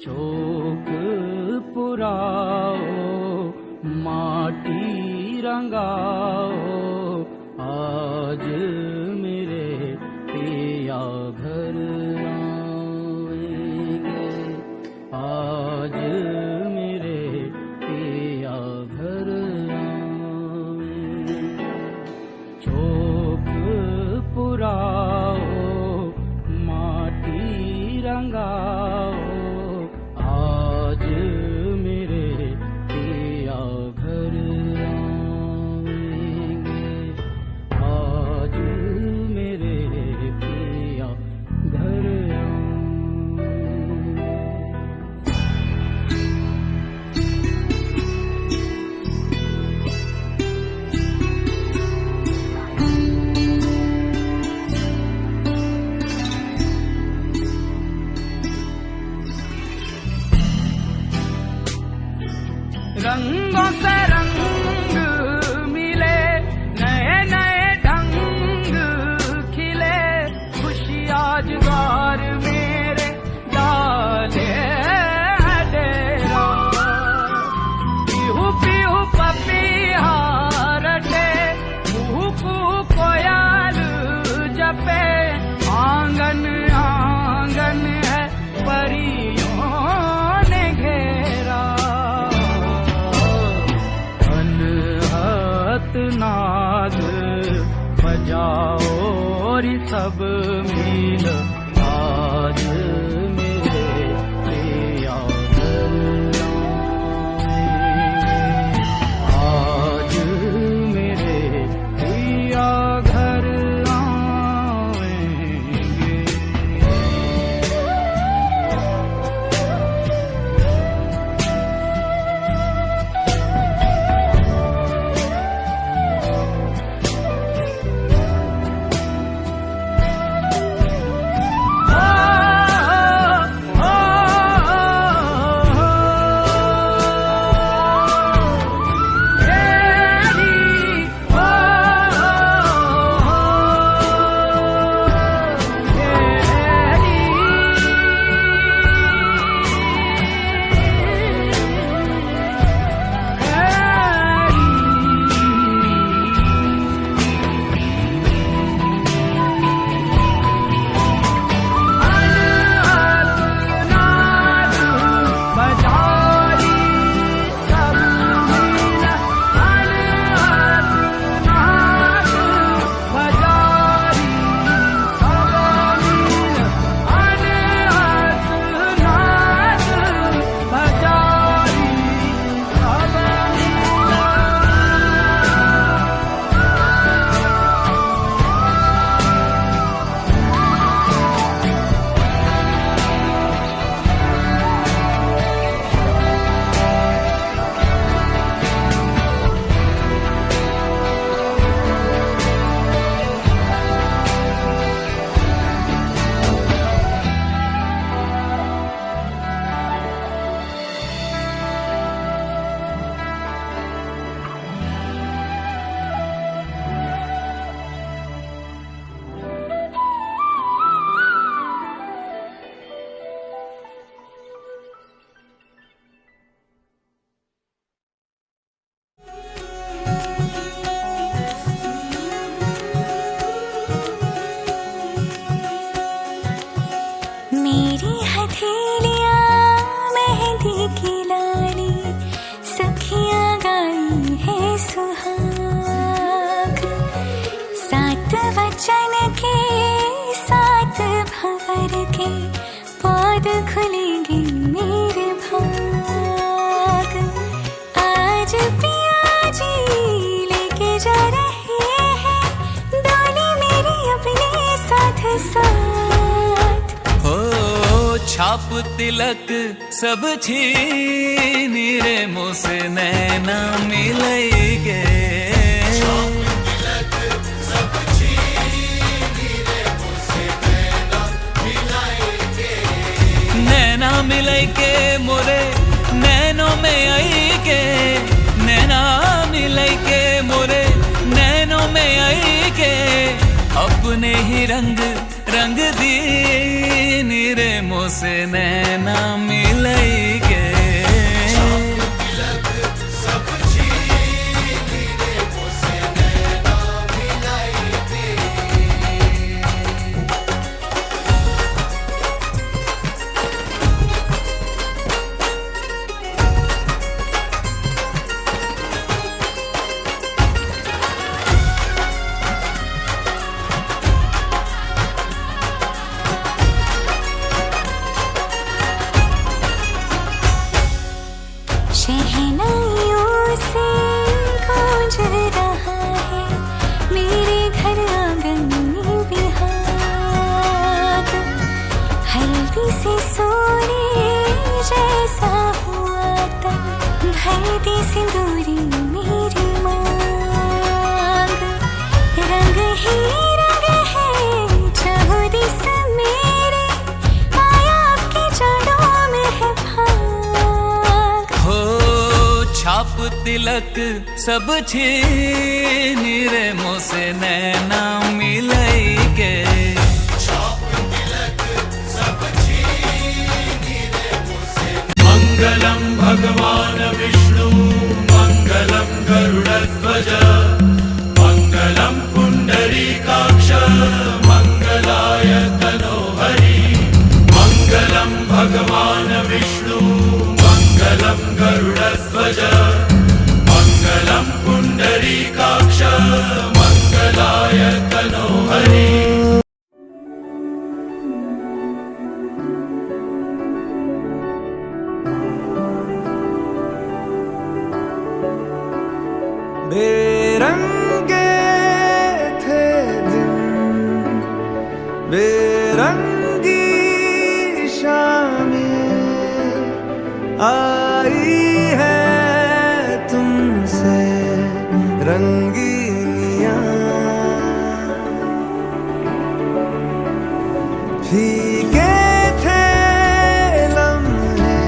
चौक पुराओ माटी रंगाओ, आज मेरे पिया घर आएंगे, आज मेरे पिया घर आएंगे। चौक पुराओ माटी रंगाओ, आज मेरे पिया घर आएंगे, आज मेरे पिया घर आएंगे। रंगों से रंग मिले, नए नए ढंग खिले, खुशियाँ जुगार मेरे डाले डेरा। पीहू पीहू पपीहा रटे, कुहू कोयल जपे, आंगन आंगन है परियों ने घेरा। नाद बजाओ रे सब मिल, आज मेरे पिया घर आएंगे, आज मेरे पिया घर आएंगे। मेरी हथेलियाँ मेहंदी की लाली, सखियाँ गाई है सुहाग। सात वचन के सात भंवर के, पौध खुलेंगे मेरे भाग। आज पिया जी लेके जा रहे हैं, डोली मेरी अपने साथ साथ। हो छाप तिलक सब छीनी रे, मुझसे नैना मिलेगे। नैना मिलेगे मोरे नैनों में आई के, नैना मिलेगे मोरे नैनों में आई के, अपने ही रंग रंग दी नीरे मोसे नैना मिलई के शहनाइयों से गूंज रहा है मेरे घर आंगन में बिहार। हल्दी से सोने जैसा हुआ तब भर दी सिंदूरी मेरी मांग। रंग ही रंग है चहुदी से मेरे आया आपके जाड़ों में है भाग। हो छाप तिलक सब छीन रे मोसे नैना मिलई के मंगलम भगवान विष्णु मंगलम गरुड़ध्वज मंगलम पुंडरीकाक्ष मंगलाय तनोहरि। मंगलम भगवान विष्णु मंगलम गरुड़ध्वज मंगलम पुंडरीकाक्ष मंगलाय तनोहरि। बेरंगे थे दिन बेरंगी शामें आई है तुमसे रंगीनियां। फीके थे लम्हे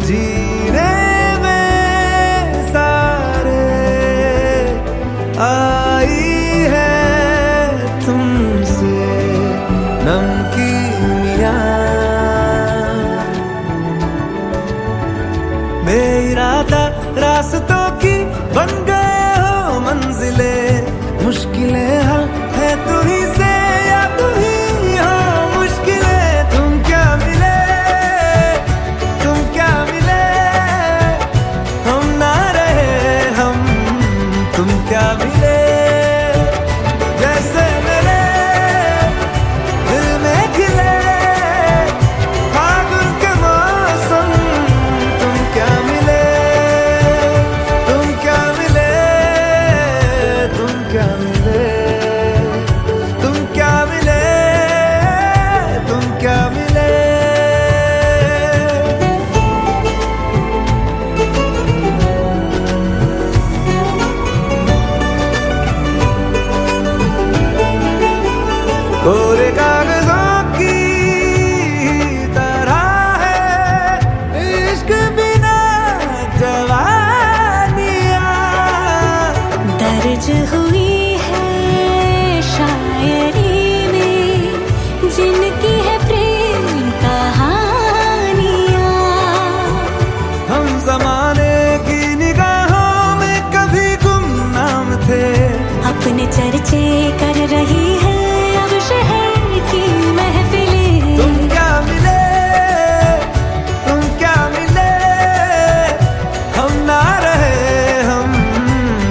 जीने आई है तुमसे नमकीनियां। बेइरादा रास्तों की बन गए हो मंजिलें मुश्किलें हल है तू ही से या तू ही हो मुश्किलें। तुम क्या मिले हम ना रहे हम तुम क्या मिले। जैसे मेरे दिल में खिले फागुन के मौसम तुम क्या मिले तुम क्या मिले तुम क्या मिले तुम क्या मिले तुम क्या मिले। कोरे कागजों की तरह है इश्क बिना जवानियां। दर्ज हुई है शायरी में जिनकी है प्रेम कहानियां। हम जमाने की निगाहों में कभी गुमनाम थे अपने चर्चे कर रही है अब शहर की महफिलें। तुम क्या मिले हम ना रहे हम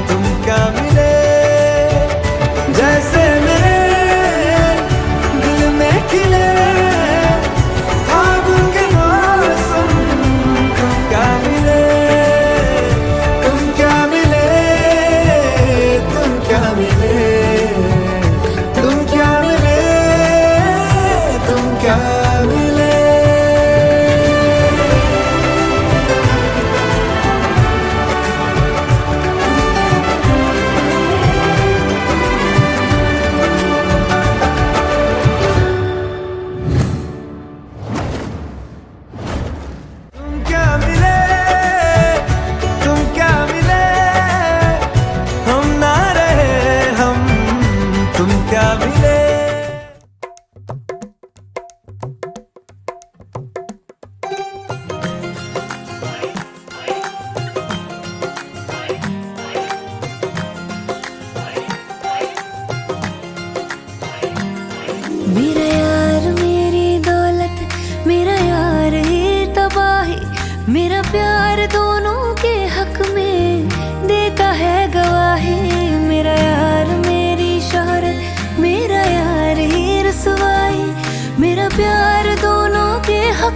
तुम क्या मिले। जैसे मेरे दिल में खिले फागुन के मौसम तुम क्या मिले तुम क्या मिले तुम क्या मिले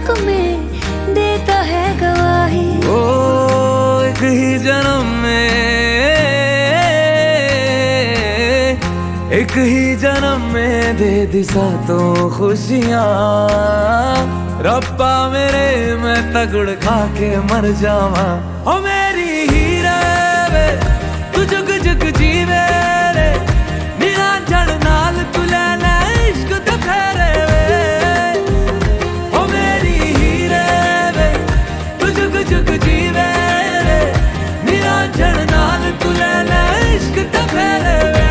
इश्क में देता है गवाही। ओ एक ही जन्म में, एक ही जन्म में दे दी सातों खुशियाँ। रब्बा मेरे मैं तगड़ खा के मर जावा। ओ मेरी हीरे वे तू जुग जुग जीवे रे, निरंजन नाल तू ले ले इश्क ते फेरे वे। ओ मेरी हीरे वे तू जुग जुग जीवे रे, निरंजन नाल तू ले ले इश्क ते फेरे वे।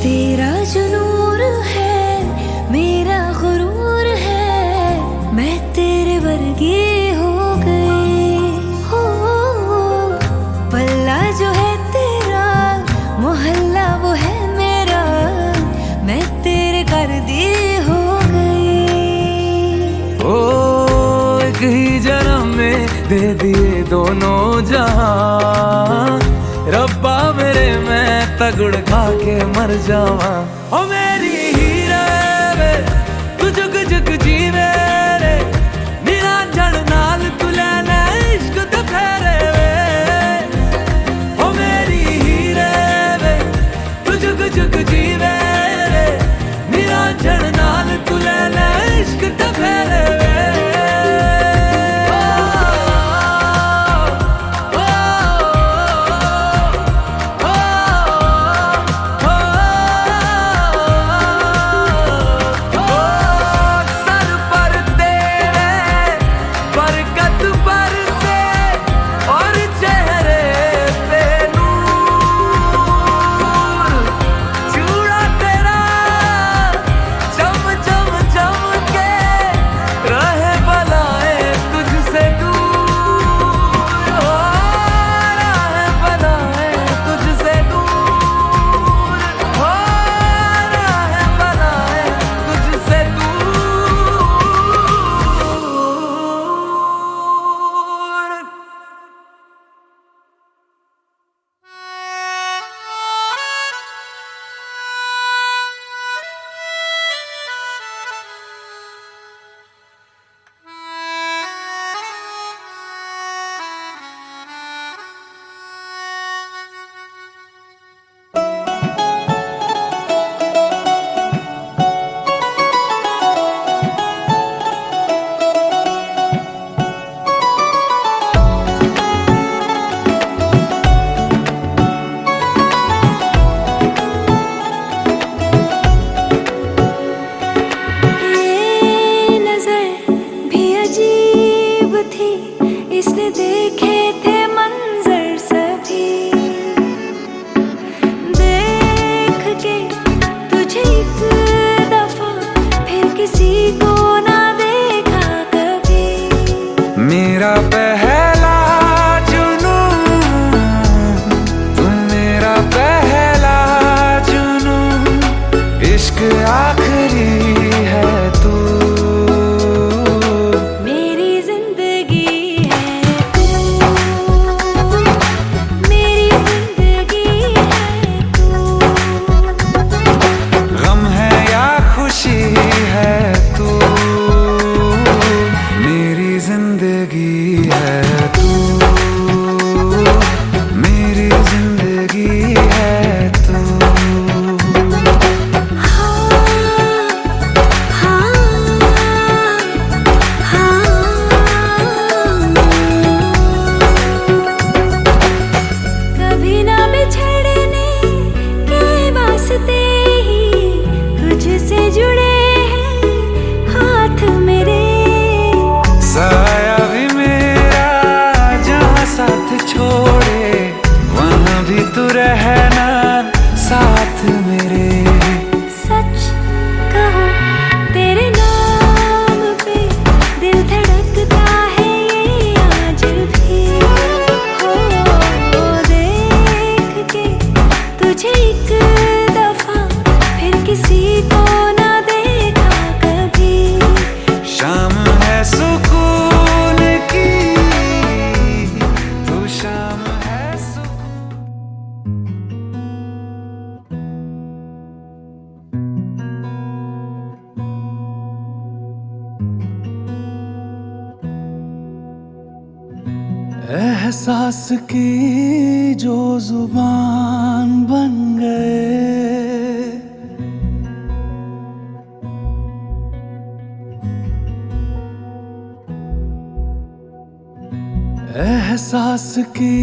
तेरा जो नूर है मेरा गुरूर है, मैं तेरे वर्गी हो गई हो। पल्ला जो है तेरा मोहल्ला वो है मेरा, मैं तेरे कर दी हो गई। ओ एक ही जन्म में दे दिए दोनों जहां। रब्बा मेरे मैं तगड़ खा के मर जावा। ओ मेरी हीरे वे तू जुग जुग जीवे रे, निरंजन नाल तू ले ले इश्क ते फेरे वे। ओ मेरी हीरे वे तू जुग जुग जीवे रे, निरंजन नाल तू ले ले इश्क ते फेरे वे। इसने देखे थे मंजर सभी, देख के तुझे एक दफा फिर किसी को ना देखा कभी। मेरा पहला जुनून तुम, मेरा पहला जुनून, इश्क आखिरी है तू। मेरी जिंदगी है तू। एहसास की जो जुबान बन गए, एहसास की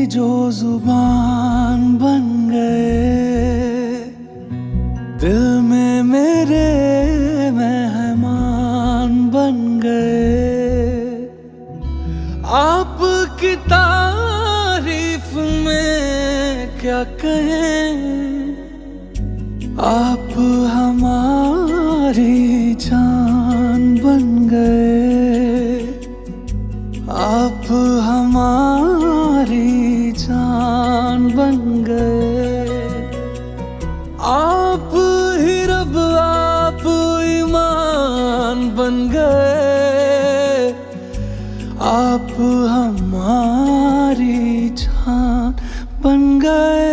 जो जुबान बन गए, दिल में मेरे मेहमान बन गए। आपकी तारीफ में क्या कहें, आप हमारी जान बन गए, आप हमारी जान बन गए। आप ही रब, आप ईमान बन गए, आप हमारी जान बन गए।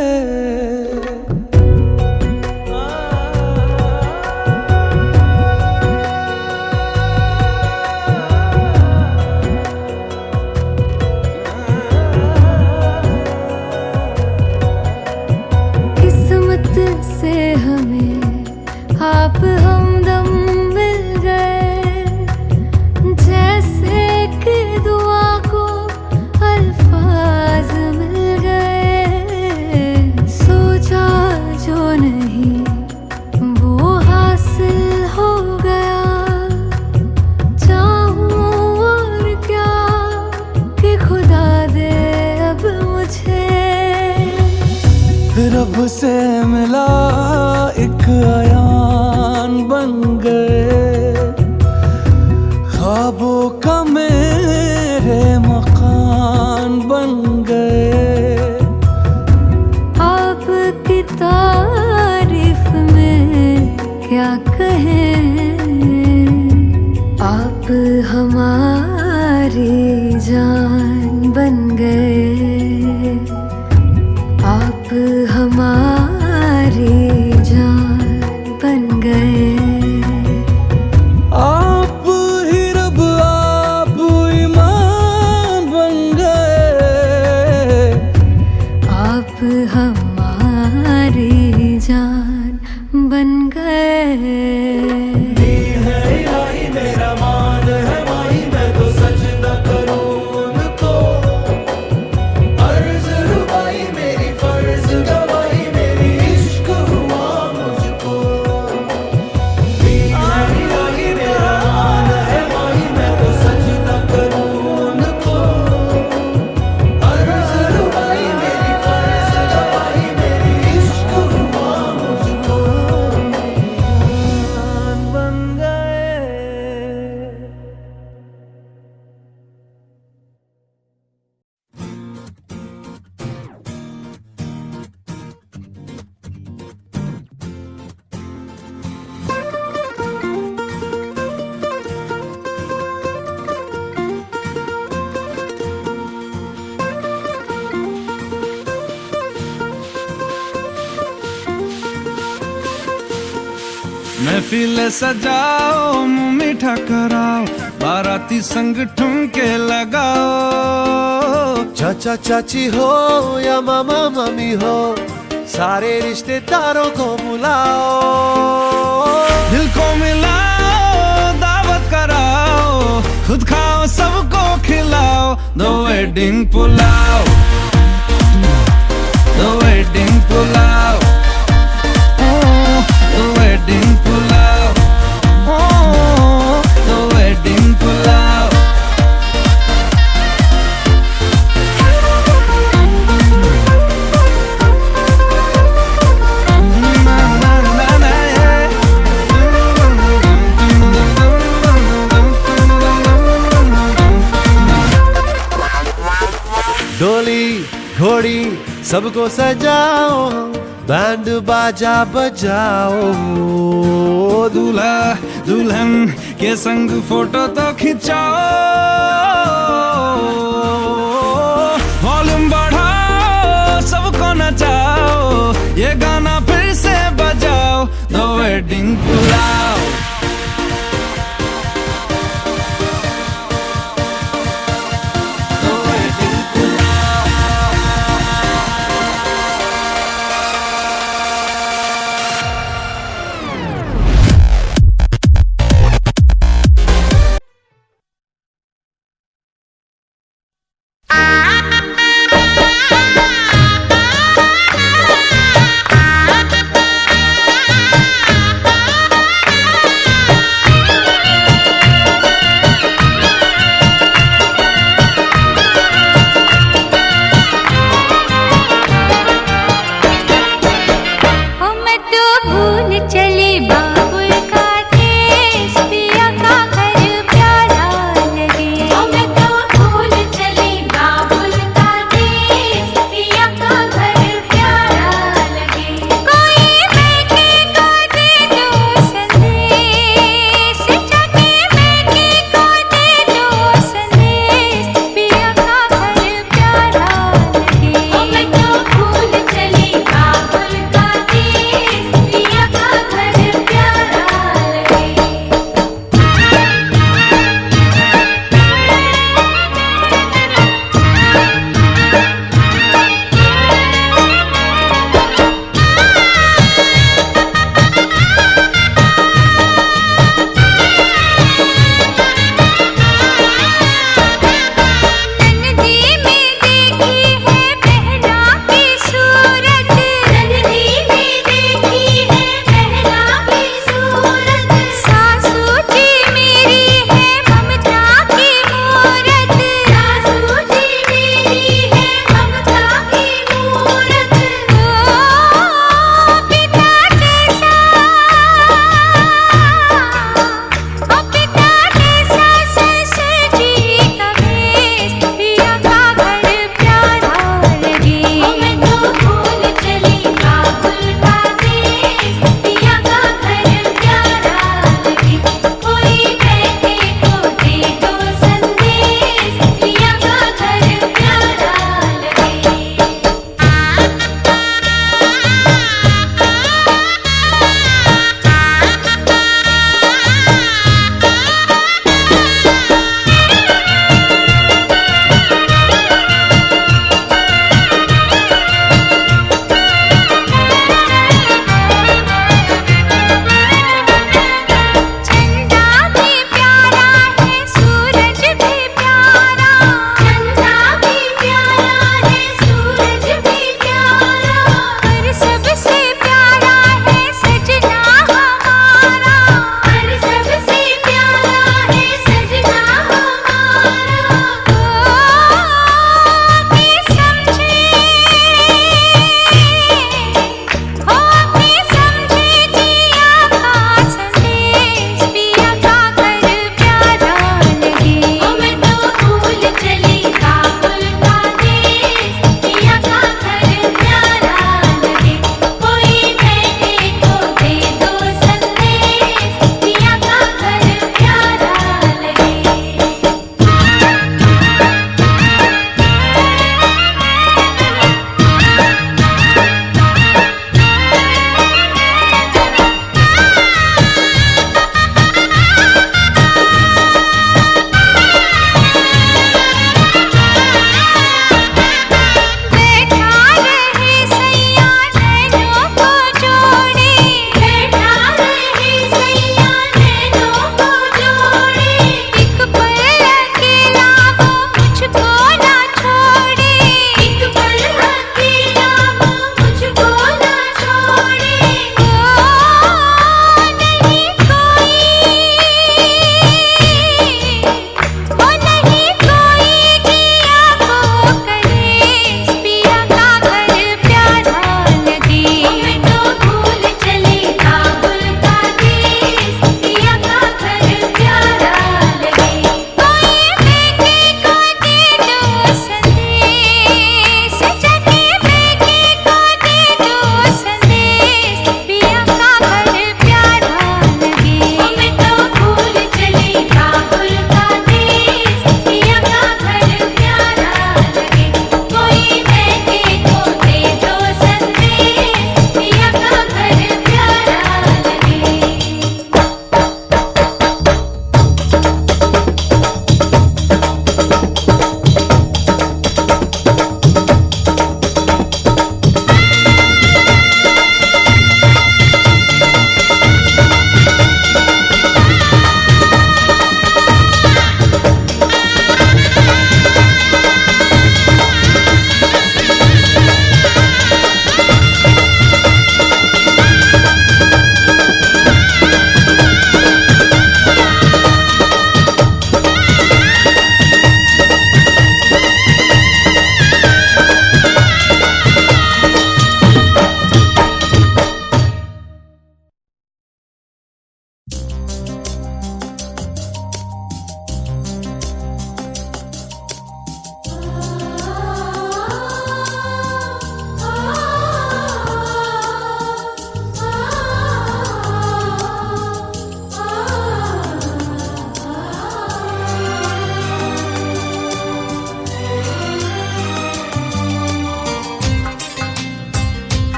किस्मत से हमें आप हमदम मिल गए, जैसे कि दुआ को अल्फाज मिल गए। सोचा जो नहीं वो हासिल हो गया, चाहूं और क्या कि खुदा दे अब मुझे। रब से मिला एक आयान बन गए, ख्वाबों का मेरे मकान बन गए। आपकी तारीफ में क्या कहें, आप हमारी जान बन गए, आप हमारी जान बन गए। आप ही रब, आप ईमान बन गए, आप हमारी जान बन गए। मेरा मान है माही, मैं तो सजदा करूं उनको। अर्ज रुबाई मेरी, फर्ज गवाही मेरी, इश्क हुआ मुझको। मेरा मान है माही, मैं तो सजदा करूं उनको। अर्ज रुबाई मेरी, फर्ज गवाही मेरी, इश्क हुआ मुझको। जान बन गए। महफिल सजाओ, मुंह मीठा कराओ, बाराती संग ठुमके लगाओ। चाचा चाची हो या मामा मामी हो, सारे रिश्तेदारों को बुलाओ। दिल को मिलाओ, दावत कराओ, खुद खाओ सबको खिलाओ। दो वेडिंग पुलाव, दो वेडिंग पुलाव, दो वेडिंग पुलाव, दो वेडिंग पुलाव। डोली घोड़ी सबको सजाओ, बैंड बाजा बजाओ। दूल्हा दुल्हन के संग फोटो तो खिंचाओ। वॉल्यूम बढ़ाओ, सबको नचाओ, ये गाना फिर से बजाओ। दो वेडिंग पुलाव, दो वेडिंग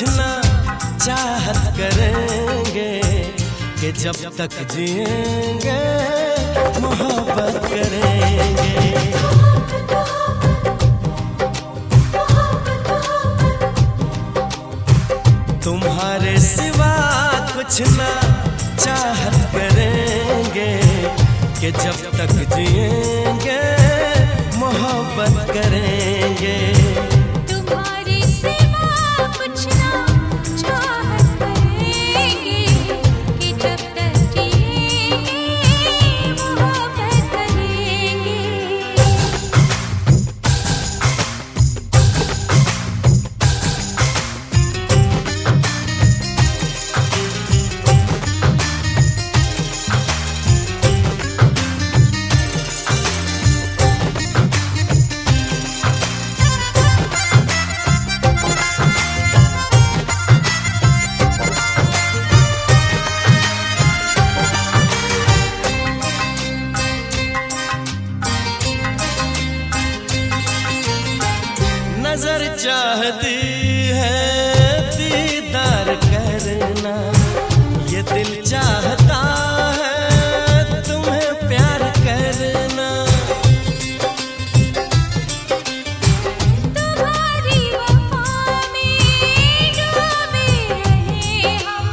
कुछ ना चाहत करेंगे कि जब तक जिएंगे मोहब्बत करेंगे। तुम्हारे सिवा कुछ ना चाहत करेंगे कि जब तक जिएंगे मोहब्बत करेंगे। तुम्हारे सिवा कुछ ना चाहत करेंगे कि जब तक जिएंगे मोहब्बत करेंगे। नजर चाहती है दीदार करना, ये दिल चाहता है तुम्हें प्यार करना। तुम्हारी वफा में डूबे रहे हम,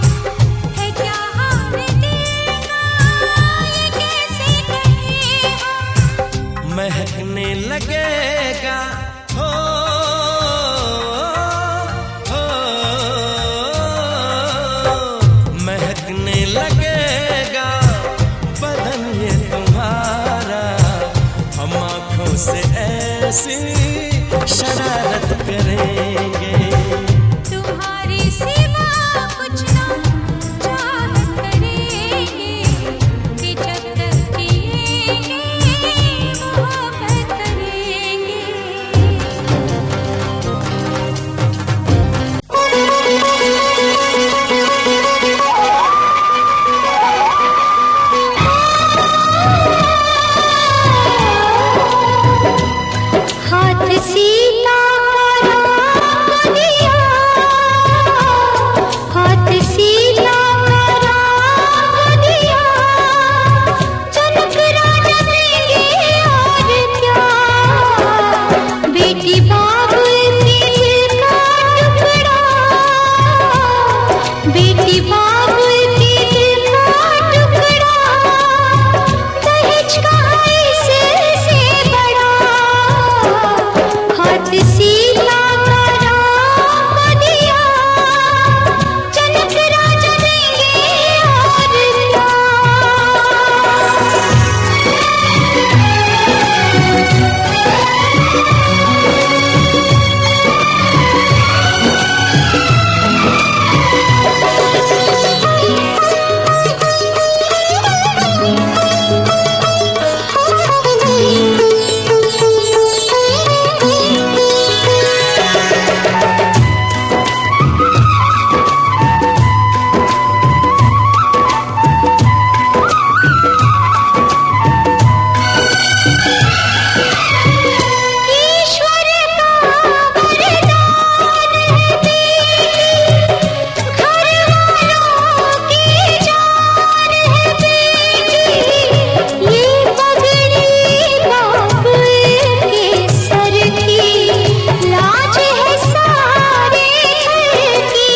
है क्या हाल दिल का ये कैसे कहें हम। महकने लगेगा हो महकने लगेगा बदन ये तुम्हारा, हम आँखों से ऐसी शरारत करेंगे। तुम्हारे सिवा कुछ ना चाहत करेंगे कि जब तक जिएंगे मोहब्बत करेंगे। हाथ सीता का दिया, हाथ सीता का दिया, जनक राजा देंगे और क्या। बेटी बाबुल के दिल का टुकड़ा, बेटी बाबुल के दिल का टुकड़ा, दहेज का इससे बड़ा। हाथ सीता का राम दिया, जनक राजा देंगे और क्या। ईश्वर का वरदान है बेटी, घर वालों की जान है बेटी। ये पगड़ी बाबुल के सर की, लाज है सारे घर की।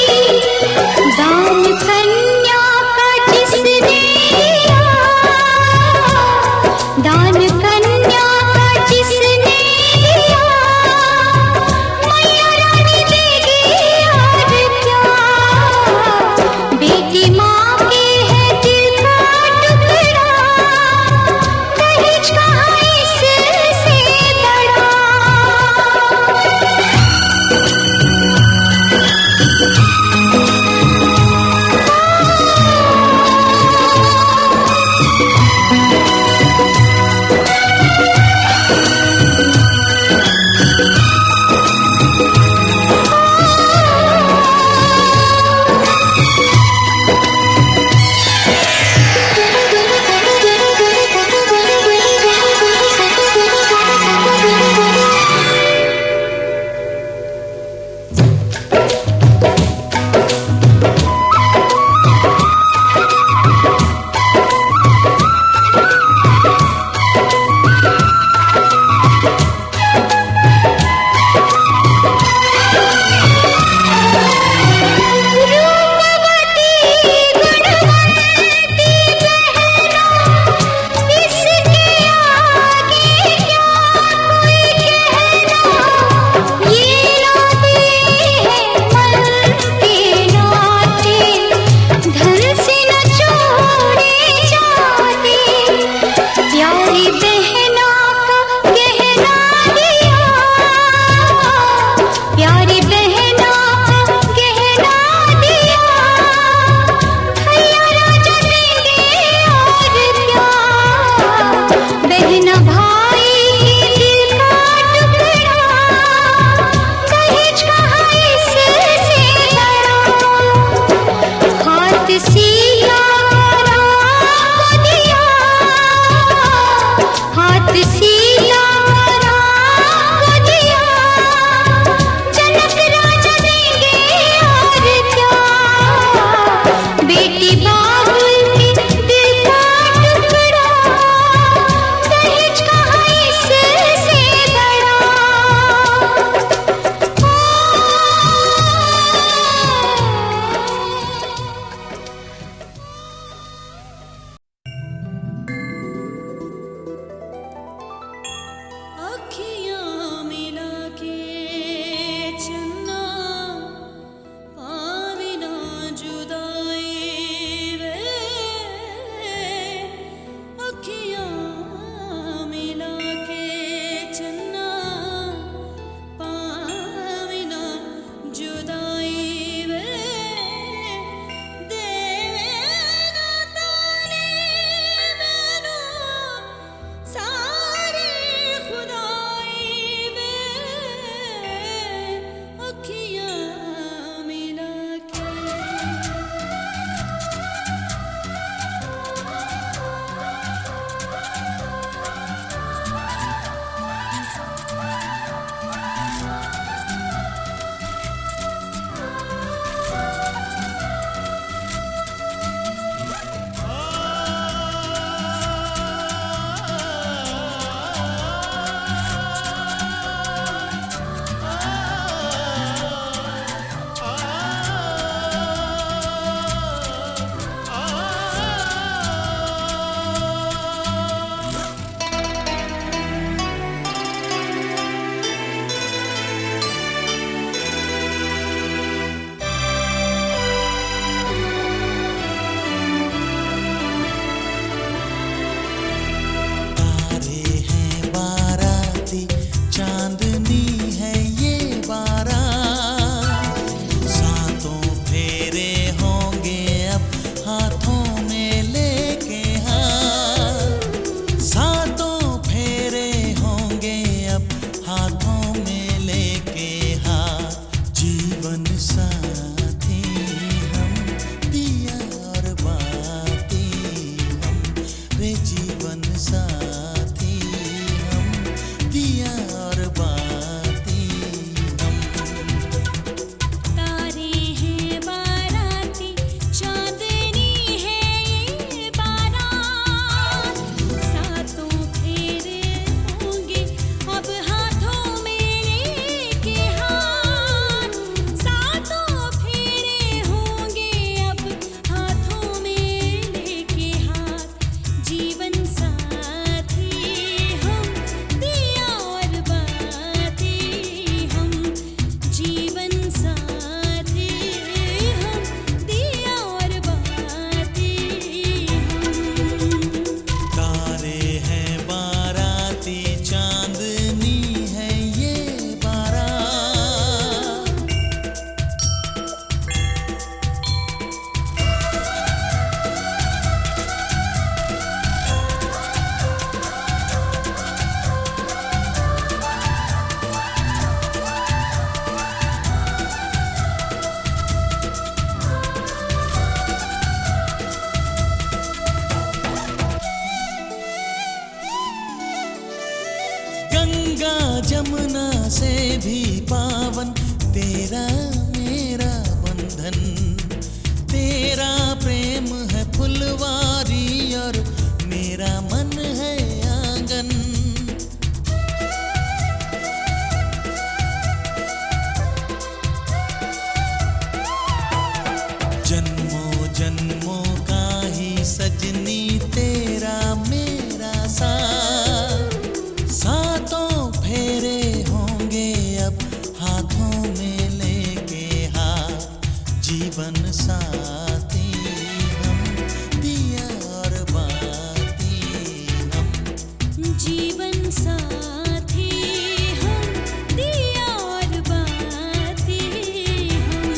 दान कन्या का जिसने दिया, दान कन्या का जिसने दिया, मैया रानी देगी और क्या। बेटी माँ के है दिल का टुकड़ा, दहेज कहाँ इससे बड़ा। भी पावन तेरा मेरा बंधन। तेरा प्रेम है फुलवारी और मेरा मन है आंगन। जन्मों जन्मों का ही सजनी तेरा मेरा साथ। सातों फेरे होंगे अब हाथों में लेके हाथ। जीवन साथी हम दिया और बाती हम। जीवन साथी हम दिया और बाती हम।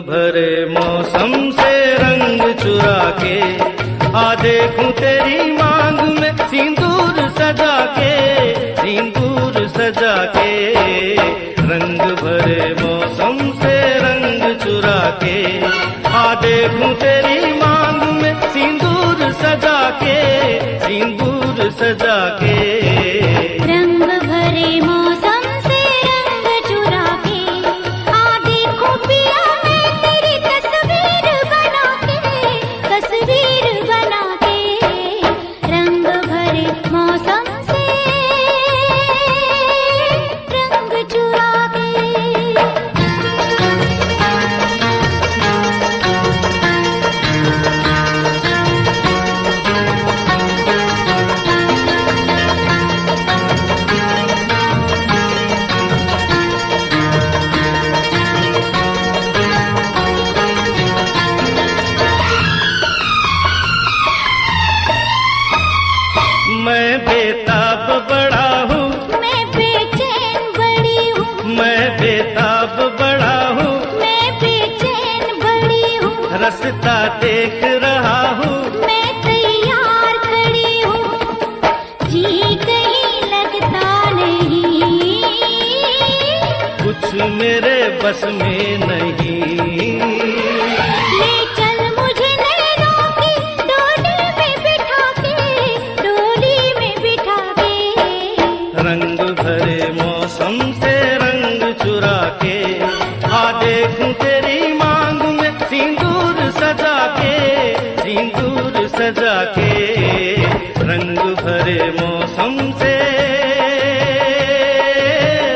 भरे मौसम से रंग चुरा के आ देखूं तेरी मांग में सिंदूर सजा के, सिंदूर सजा के। रंग भरे मौसम से रंग चुरा के आ देखूं तेरी मांग में सिंदूर सजा के, सिंदूर सजा के। रंग भरे मौसम से रंग चुरा के आ देखो पिया मैं तेरी तस्वीर बना के, तस्वीर बना के। रंग भरे मौसम से रंग चुरा के। मैं बेताब बड़ा हूँ, मैं बेचैन बड़ी हूँ, मैं बेताब बड़ा हूँ, मैं बेचैन बड़ी हूँ। रास्ता देख रहा हूँ, मैं तैयार खड़ी हूँ, जी कहीं लगता नहीं, कुछ मेरे बस में नहीं। ले चल मुझे नैनों की डोली में बिठा के, डोली में बिठा के। रंग भरे मौसम से रंग चुरा के आ देखूं तेरी मांग में सिंदूर सजा के, सिंदूर सजा के। रंग भरे मौसम से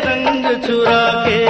रंग चुरा के।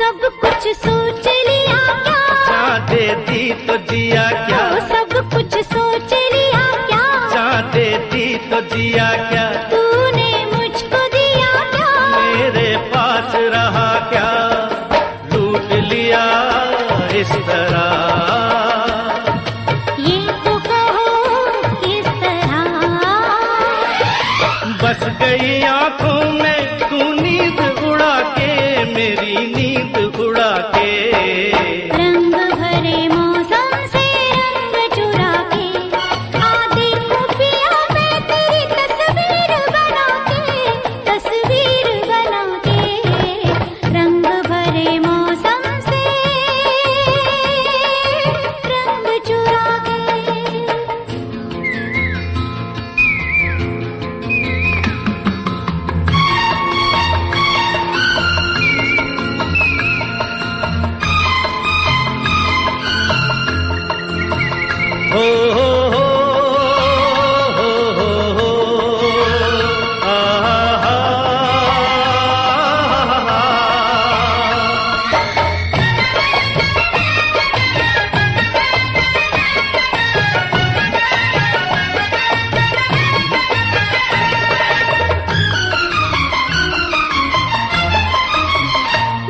सब कुछ सोच लिया क्या, चाह देती तो जिया क्या, ओ सब कुछ सोच लिया क्या, चाह देती तो जिया क्या। तूने मुझको दिया क्या, मेरे पास रहा क्या, लूट लिया इस तरह। ये तो कहो किस तरह। बस गई आंखों में तू नींद उड़ा के, मेरी नींद उड़ा के। रंग भरे मौसम से रंग चुरा के आ देखो पिया मैं तेरी तस्वीर बना के, तस्वीर बना के। रंग भरे मौसम से रंग चुरा के। हो हो हो हो हो आ हा हा।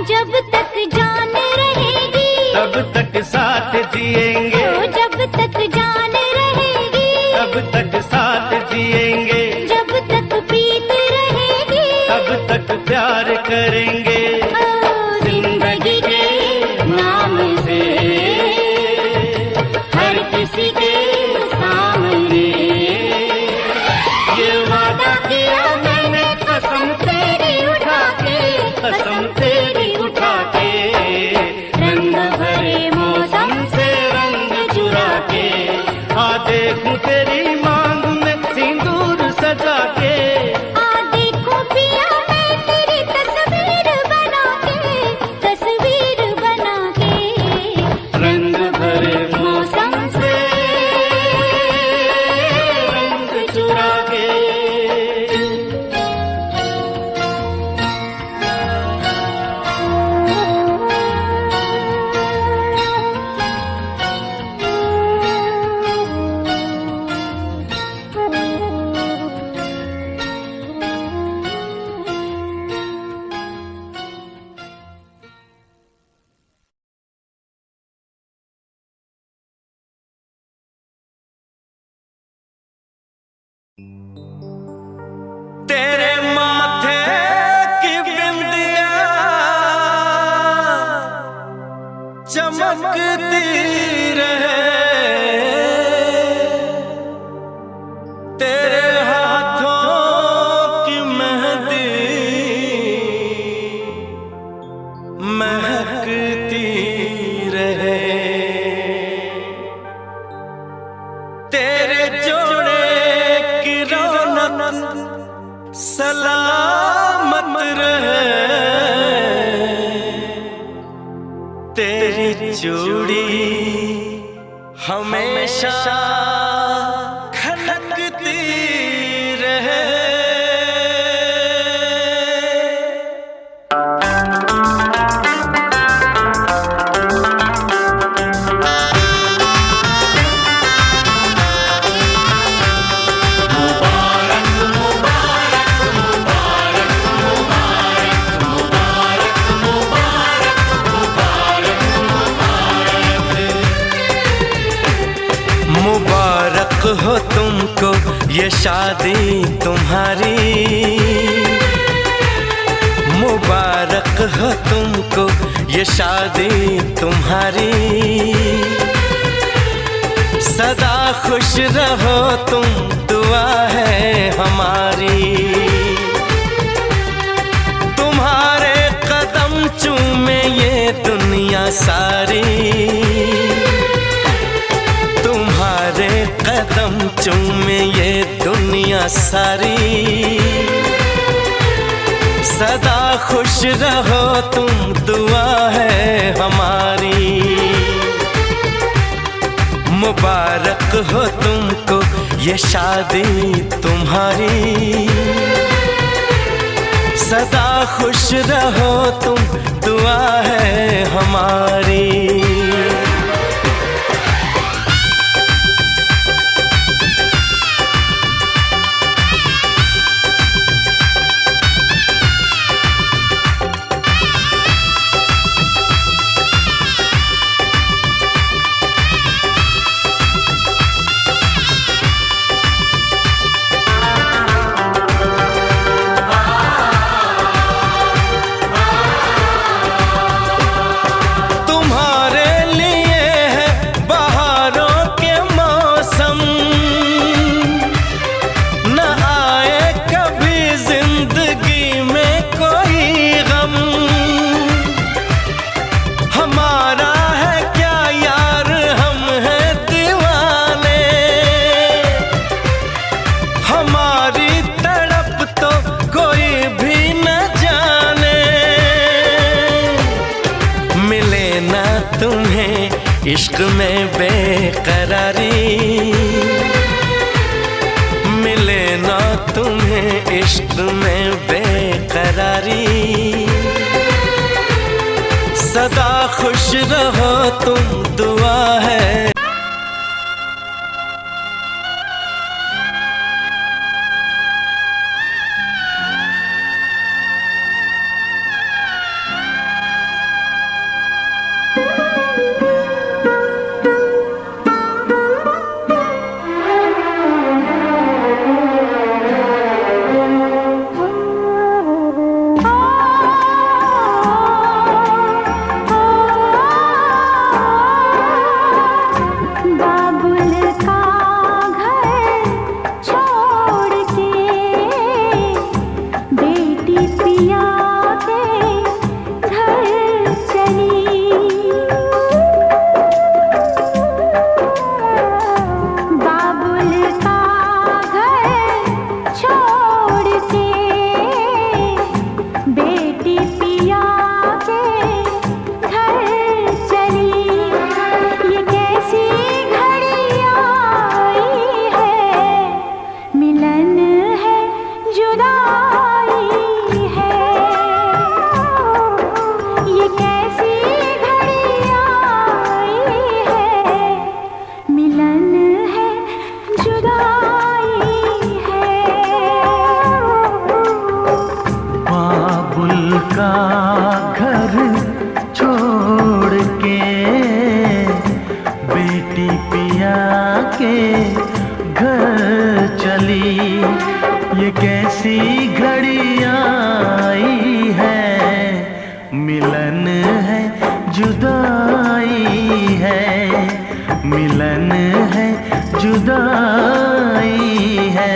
जब तक जान रहेगी, तब तक साथ जिएंगे, ओ जब तक जान रहेगी, तब तक साथ जिएंगे। जब तक प्रीत रहेगी, तब तक प्यार करेंगे। ओ जिंदगी के नाम से हर किसी के सामने ये वादा किया मैंने कसम तेरी उठा के, कसम तेरी उठा के। रंग भरे मौसम से रंग चुरा के आ देखूं तेरी मांग में सिंदूर सजा के। आ देखो पिया मैं तेरी तस्वीर बना के, तस्वीर बना के। रंग भरे मौसम से रंग चुरा के। तेरे माथे की बिंदिया चमकती रहे, तेरे हाथों की मेहंदी महकती रहे, तेरे जोड़े की रौनक सलामत रहे, तेरी चूड़ी हमेशा खनकती रहे। मुबारक हो तुमको ये शादी तुम्हारी, मुबारक हो तुमको ये शादी तुम्हारी, सदा खुश रहो तुम दुआ है हमारी, तुम्हारे कदम चूमे ये दुनिया सारी, तुम्हारे कदम चूमे ये दुनिया सारी, सदा खुश रहो तुम दुआ है हमारी, मुबारक हो तुमको ये शादी तुम्हारी, सदा खुश रहो तुम दुआ है हमारी। तुम्हें इश्क में बेकरारी, मिले ना तुम्हें इश्क में बेकरारी, सदा खुश रहो तुम दुआ है। ये कैसी घड़ी आई है, मिलन है जुदाई है, मिलन है जुदाई है।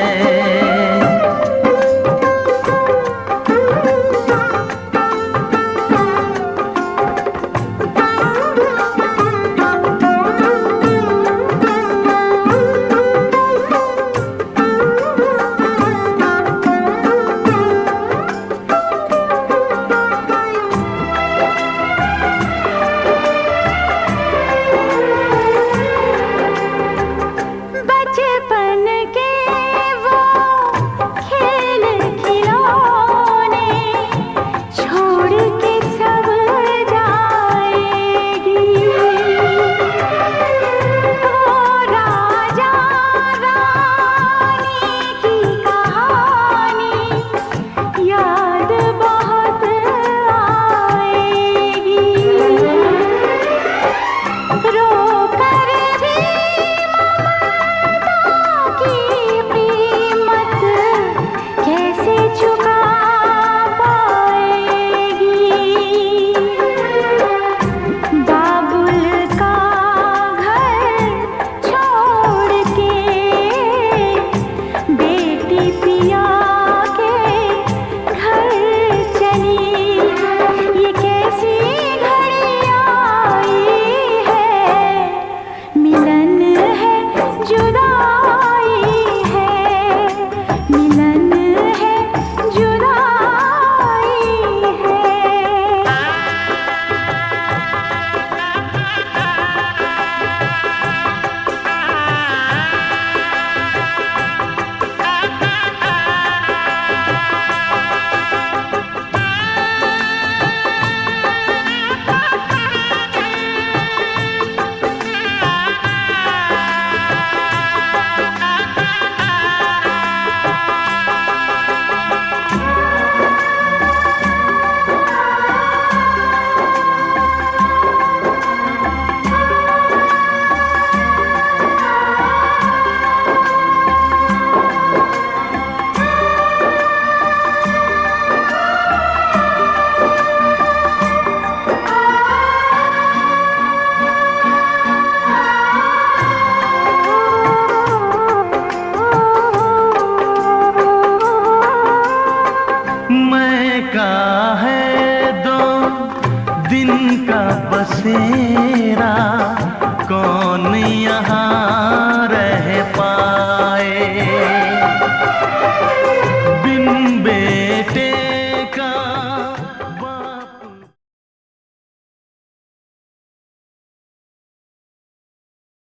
बसेरा कौन यहाँ रह पा